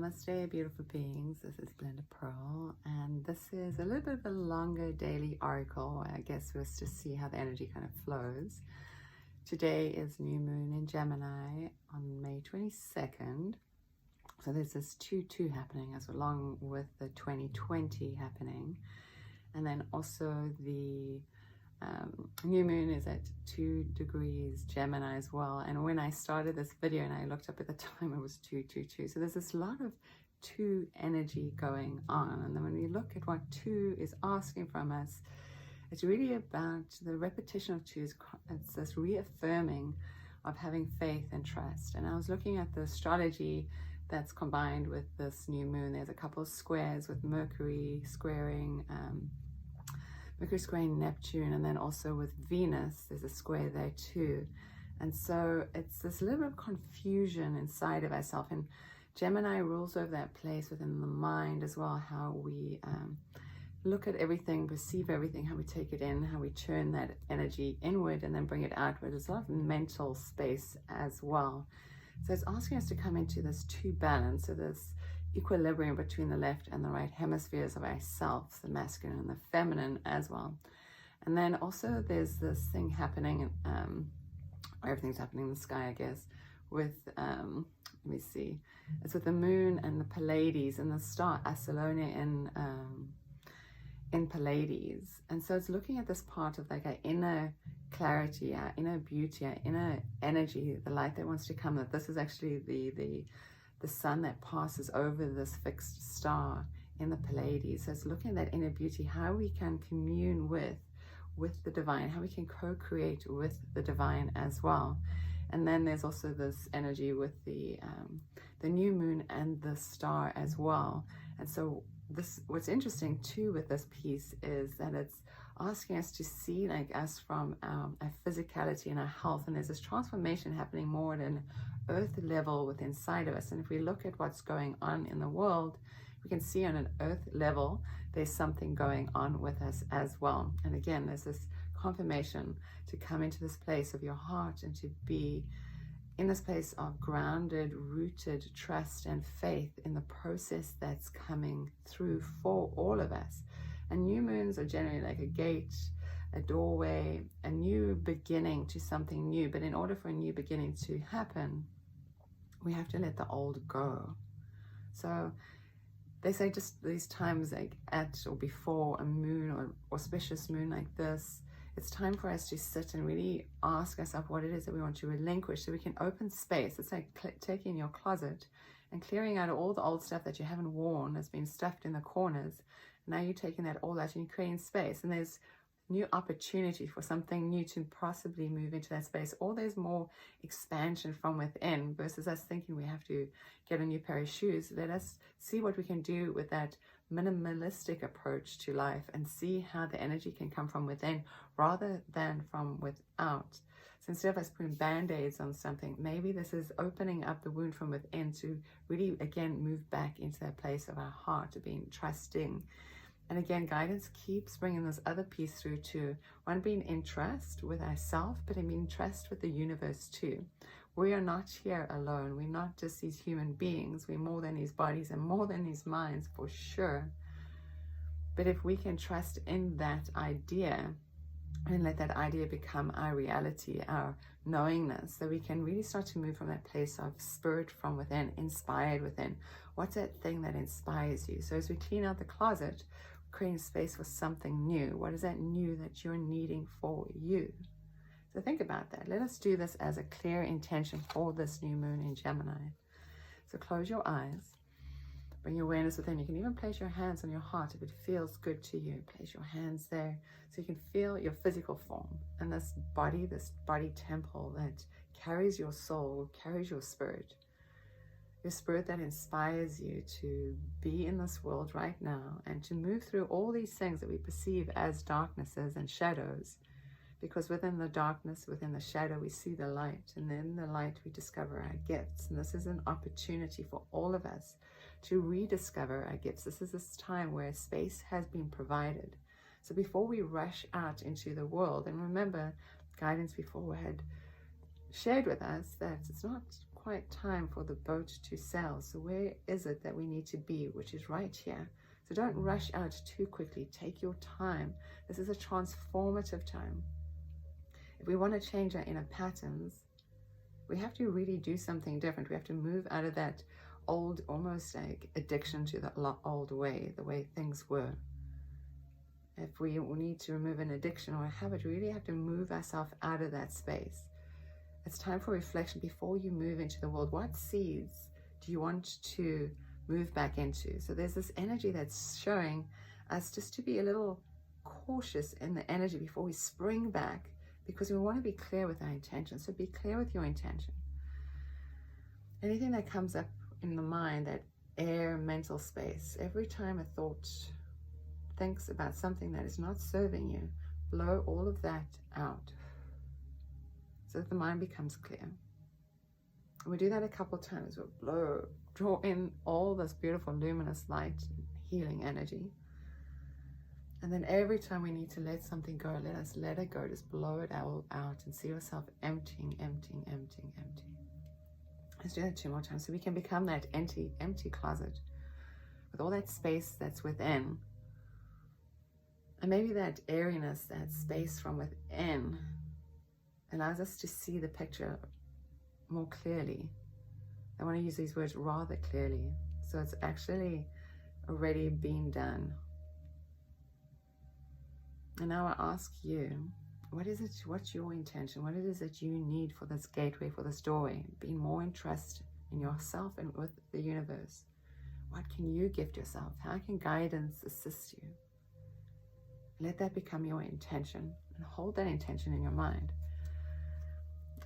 Namaste, beautiful beings. This is Glenda Pearl, and this is a little bit of a longer daily oracle, I guess, for us to see how the energy kind of flows. Today is new moon in Gemini on May 22nd. So there's this 2-2 happening as along with the 2020 happening. And then also the new moon is at 2 degrees Gemini as well. And when I started this video and I looked up at the time, it was 222. So there's this lot of 2 energy going on. And then when we look at what 2 is asking from us, it's really about the repetition of 2. It's this reaffirming of having faith and trust. And I was looking at the astrology that's combined with this new moon. There's a couple of squares with Mercury squaring Neptune, and then also with Venus, there's a square there too. And so it's this little bit of confusion inside of ourselves. And Gemini rules over that place within the mind as well, how we look at everything, perceive everything, how we take it in, how we turn that energy inward and then bring it outward. There's a lot of mental space as well. So it's asking us to come into this 2 balance, so this equilibrium between the left and the right hemispheres of ourselves, the masculine and the feminine as well. And then also there's this thing happening, everything's happening in the sky, I guess, with, let me see, it's with the moon and the Pleiades and the star Asalone in Pleiades. And so it's looking at this part of like our inner clarity, our inner beauty, our inner energy, the light that wants to come, that this is actually the sun that passes over this fixed star in the Pleiades. So it's looking at that inner beauty, how we can commune with the divine, how we can co-create with the divine as well. And then there's also this energy with the new moon and the star as well. And so what's interesting too with this piece is that it's asking us to see like us from our physicality and our health, and there's this transformation happening more at an earth level within inside of us. And if we look at what's going on in the world, we can see on an earth level there's something going on with us as well. And again, there's this confirmation to come into this place of your heart and to be in this place of grounded, rooted trust and faith in the process that's coming through for all of us. And new moons are generally like a gate, a doorway, a new beginning to something new. But in order for a new beginning to happen, we have to let the old go. So they say just these times like at or before a moon or auspicious moon like this, it's time for us to sit and really ask ourselves what it is that we want to relinquish, so we can open space. It's like taking your closet and clearing out all the old stuff that you haven't worn, that's been stuffed in the corners. Now you're taking that all out and you're creating space, and there's new opportunity for something new to possibly move into that space, or there's more expansion from within versus us thinking we have to get a new pair of shoes. Let us see what we can do with that minimalistic approach to life and see how the energy can come from within rather than from without. So instead of us putting band-aids on something, maybe this is opening up the wound from within to really again move back into that place of our heart, of being trusting. And again, guidance keeps bringing this other piece through too. One, being in trust with ourselves, but in trust with the universe too. We are not here alone. We're not just these human beings. We're more than these bodies and more than these minds, for sure. But if we can trust in that idea and let that idea become our reality, our knowingness, so we can really start to move from that place of spirit from within, inspired within. What's that thing that inspires you? So as we clean out the closet, creating space for something new. What is that new that you're needing for you? So think about that. Let us do this as a clear intention for this new moon in Gemini. So close your eyes. Bring your awareness within. You can even place your hands on your heart if it feels good to you. Place your hands there so you can feel your physical form and this body temple that carries your soul, carries your spirit. Your spirit that inspires you to be in this world right now and to move through all these things that we perceive as darknesses and shadows. Because within the darkness, within the shadow, we see the light. And in the light, we discover our gifts. And this is an opportunity for all of us to rediscover our gifts. This is this time where space has been provided. So before we rush out into the world, and remember, guidance before had shared with us that it's not quite time for the boat to sail. So where is it that we need to be, which is right here. So don't rush out too quickly. Take your time. This is a transformative time. If we want to change our inner patterns, we have to really do something different. We have to move out of that old, almost like addiction to the old way, the way things were. If we need to remove an addiction or a habit, we really have to move ourselves out of that space. It's time for reflection before you move into the world. What seeds do you want to move back into? So there's this energy that's showing us just to be a little cautious in the energy before we spring back, because we want to be clear with our intention. So be clear with your intention. Anything that comes up in the mind, that air mental space, every time a thought thinks about something that is not serving you, blow all of that out so that the mind becomes clear. And we do that a couple of times. We'll blow, draw in all this beautiful luminous light, healing energy. And then every time we need to let something go, let us let it go. Just blow it all out and see yourself emptying, emptying, emptying, emptying. Let's do that 2 more times so we can become that empty closet with all that space that's within. And maybe that airiness, that space from within, allows us to see the picture more clearly. I want to use these words rather clearly. So it's actually already been done. And now I ask you, what is it? What's your intention? What it is that you need for this gateway, for this doorway? Being more in trust in yourself and with the universe. What can you gift yourself? How can guidance assist you? Let that become your intention, and hold that intention in your mind.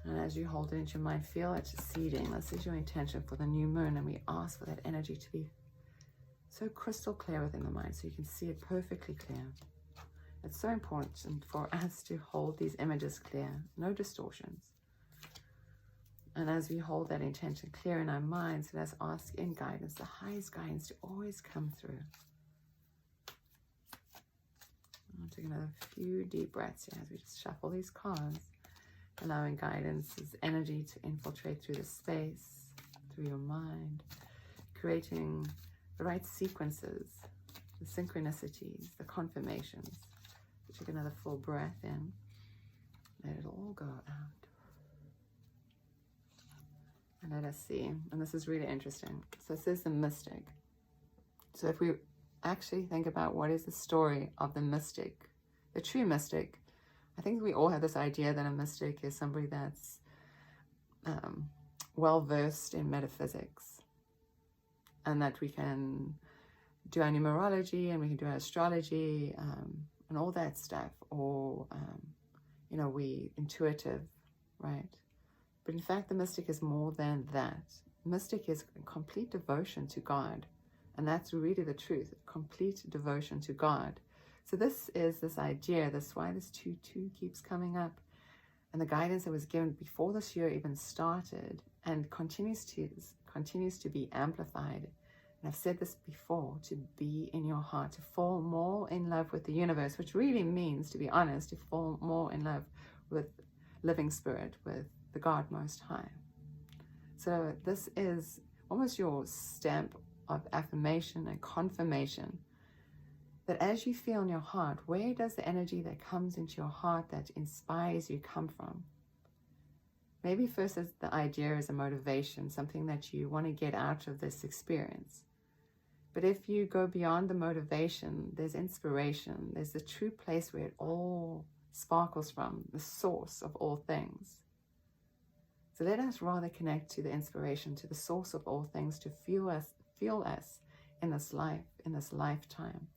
And as you hold it into your mind, feel it seeding. This is your intention for the new moon, and we ask for that energy to be so crystal clear within the mind so you can see it perfectly clear. It's so important for us to hold these images clear, no distortions. And as we hold that intention clear in our minds, let us ask in guidance, the highest guidance, to always come through. I'll take another few deep breaths here as we just shuffle these cards, allowing guidance's energy to infiltrate through the space, through your mind, creating the right sequences, the synchronicities, the confirmations. Take another full breath in. Let it all go out. And let us see. And this is really interesting. So it says the mystic. So if we actually think about what is the story of the mystic, the true mystic, I think we all have this idea that a mystic is somebody that's well-versed in metaphysics, and that we can do our numerology and we can do our astrology, and all that stuff, or, we intuitive, right? But in fact, the mystic is more than that. Mystic is complete devotion to God. And that's really the truth, complete devotion to God. So this is this idea, that's why this 2-2 keeps coming up. And the guidance that was given before this year even started and continues to be amplified. And I've said this before, to be in your heart, to fall more in love with the universe, which really means, to be honest, to fall more in love with living spirit, with the God Most High. So this is almost your stamp of affirmation and confirmation that as you feel in your heart, where does the energy that comes into your heart that inspires you come from? Maybe first as the idea is a motivation, something that you want to get out of this experience. But if you go beyond the motivation, there's inspiration. There's the true place where it all sparkles from, the source of all things. So let us rather connect to the inspiration, to the source of all things, to feel us in this life, in this lifetime.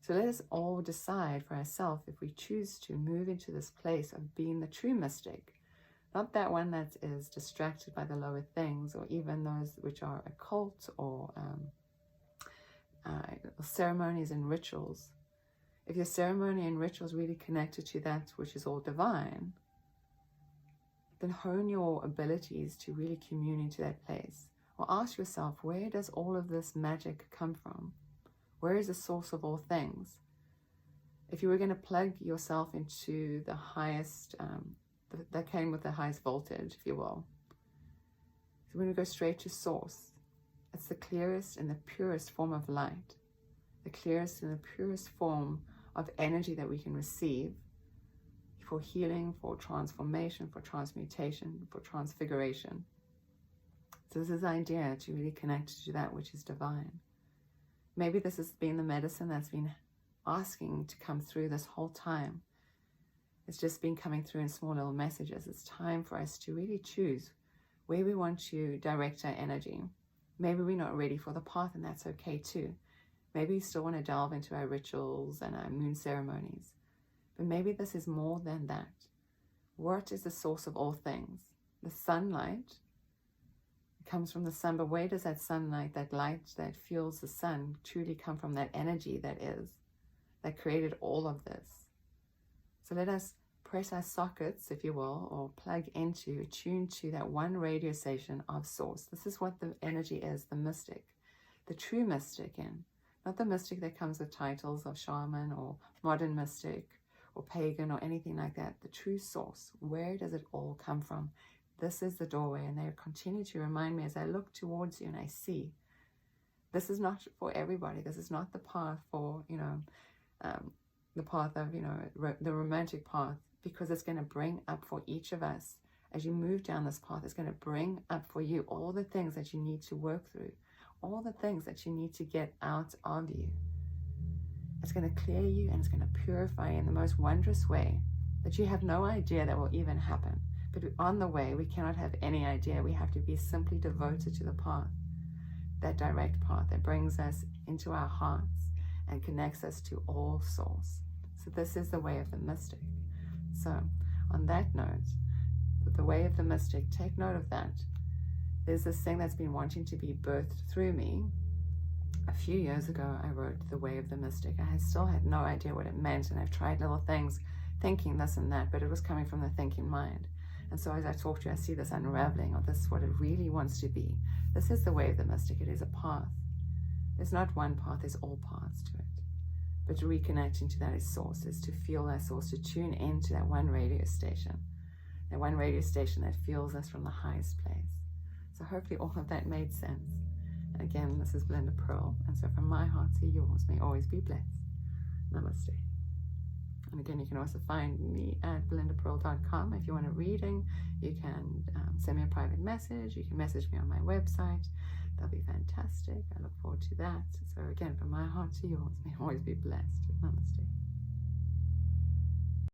So let us all decide for ourselves if we choose to move into this place of being the true mystic, not that one that is distracted by the lower things, or even those which are occult or ceremonies and rituals. If your ceremony and rituals really connected to that which is all divine, then hone your abilities to really commune into that place. Or ask yourself, where does all of this magic come from? Where is the source of all things? If you were going to plug yourself into the highest, that came with the highest voltage, if you will, So when we go straight to source, it's the clearest and the purest form of light, the clearest and the purest form of energy that we can receive for healing, for transformation, for transmutation, for transfiguration. So this is the idea, to really connect to that which is divine. Maybe this has been the medicine that's been asking to come through this whole time. It's just been coming through in small little messages. It's time for us to really choose where we want to direct our energy. Maybe we're not ready for the path, and that's okay too. Maybe we still want to delve into our rituals and our moon ceremonies. But maybe this is more than that. What is the source of all things? The sunlight comes from the sun, but where does that sunlight, that light that fuels the sun, truly come from? That energy that created all of this. So let us press our sockets, if you will, or plug into, tune to that one radio station of source. This is what the energy is, the mystic, the true mystic, and not the mystic that comes with titles of shaman or modern mystic or pagan or anything like that. The true source. Where does it all come from? This is the doorway, and they continue to remind me as I look towards you and I see this is not for everybody. This is not the path for, the path of, the romantic path, because it's going to bring up for each of us, as you move down this path, it's going to bring up for you all the things that you need to work through, all the things that you need to get out of you. It's going to clear you, and it's going to purify you in the most wondrous way that you have no idea that will even happen. But on the way, we cannot have any idea. We have to be simply devoted to the path, that direct path that brings us into our hearts and connects us to all source. So this is the way of the mystic. So on that note, the way of the mystic, take note of that. There's this thing that's been wanting to be birthed through me. A few years ago, I wrote The Way of the Mystic. I still had no idea what it meant, and I've tried little things, thinking this and that, but it was coming from the thinking mind. And so as I talk to you, I see this unraveling of this is what it really wants to be. This is the way of the mystic. It is a path. There's not one path, there's all paths to it. But reconnecting to that is source, is to feel that source, to tune into that one radio station that fuels us from the highest place. So hopefully all of that made sense. And again, this is Belinda Pearl, and so from my heart to yours, may always be blessed. Namaste. And again, you can also find me at belindapearl.com. If you want a reading, you can send me a private message. You can message me on my website. That'll be fantastic. I look forward to that. So again, from my heart to yours, may always be blessed. Namaste.